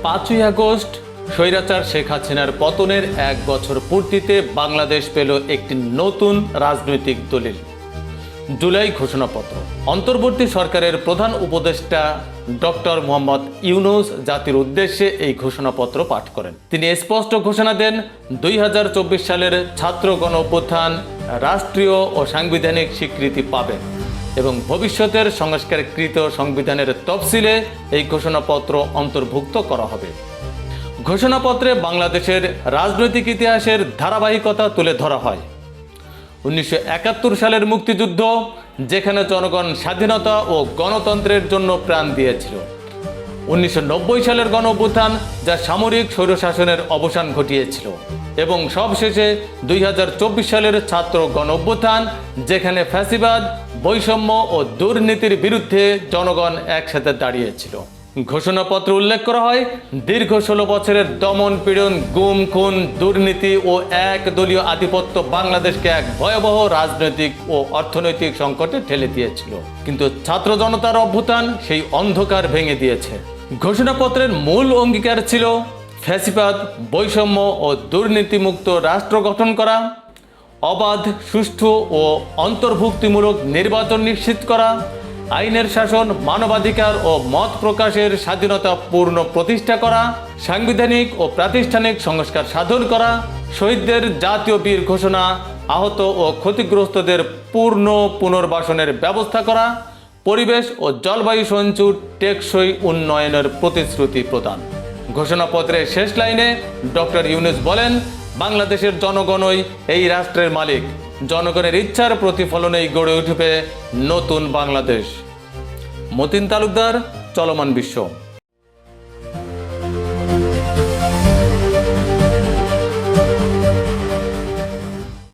5ই August স্বৈরাচার শেখ হাসিনার পতনের 1 বছর পূর্তিতে বাংলাদেশ পেল একটি নতুন রাজনৈতিক দলিল। জুলাই ঘোষণাপত্র। অন্তর্বর্তী সরকারের প্রধান উপদেষ্টা ডক্টর মোহাম্মদ ইউনূস জাতির উদ্দেশ্যে এই ঘোষণাপত্র পাঠ করেন। তিনি স্পষ্ট ঘোষণা দেন, 2024 সালের ছাত্র গণ অভ্যুত্থান রাষ্ট্রীয় ও সাংবিধানিক স্বীকৃতি পাবে এবং ভবিষ্যতের সংস্কারকৃত সংবিধানের তফসিলে এই ঘোষণাপত্র অন্তর্ভুক্ত করা হবে। ঘোষণাপত্রে বাংলাদেশের রাজনৈতিক ইতিহাসের ধারাবাহিকতা তুলে ধরা হয়। 1971 সালের মুক্তিযুদ্ধ, যেখানে জনগণ স্বাধীনতা ও গণতন্ত্রের জন্য প্রাণ দিয়েছিল। 1990 সালের গণ অভ্যুত্থান, যা সামরিক স্বৈরশাসনের অবসান ঘটিয়েছিল। এবং সবশেষে 2024 সালের ছাত্র গণ অভ্যুত্থান, যেখানে ফ্যাসিবাদ, বৈষম্য ও দুর্নীতির বিরুদ্ধে জনগণ একসাথে দাঁড়িয়েছিল। ঘোষণাপত্রে উল্লেখ করা হয়, দীর্ঘ 16 বছরের দমন পীড়ন, গুম খুন, দুর্নীতি ও একদলীয় আধিপত্য বাংলাদেশকে এক ভয়াবহ রাজনৈতিক ও অর্থনৈতিক সংকটে ঠেলে দিয়েছিল। কিন্তু ছাত্র জনতার অভ্যুত্থান সেই অন্ধকার ভেঙে দিয়েছে। ঘোষণাপত্রের মূল অঙ্গীকার ছিল ফ্যাসিবাদ, বৈষম্য ও দুর্নীতিমুক্ত রাষ্ট্র গঠন করা, অবাধ, সুষ্ঠু ও অন্তর্ভুক্তিমূলক নির্বাচন নিশ্চিত করা, আইনের শাসন, মানবাধিকার ও মত প্রকাশের স্বাধীনতা পূর্ণ প্রতিষ্ঠা করা, সাংবিধানিক ও প্রাতিষ্ঠানিক সংস্কার সাধন করা, শহীদদের জাতীয় বীর ঘোষণা, আহত ও ক্ষতিগ্রস্তদের পূর্ণ পুনর্বাসনের ব্যবস্থা করা, পরিবেশ ও জলবায়ু সঞ্চয় টেকসই উন্নয়নের প্রতিশ্রুতি প্রদান। ঘোষণাপত্রের শেষ লাইনে ডক্টর ইউনূস বলেন, বাংলাদেশের জনগণই এই রাষ্ট্রের মালিক। জনগণের ইচ্ছার প্রতিফলনেই গড়ে উঠবে নতুন বাংলাদেশ। মতিন তালুকদার, চলমান বিশ্ব।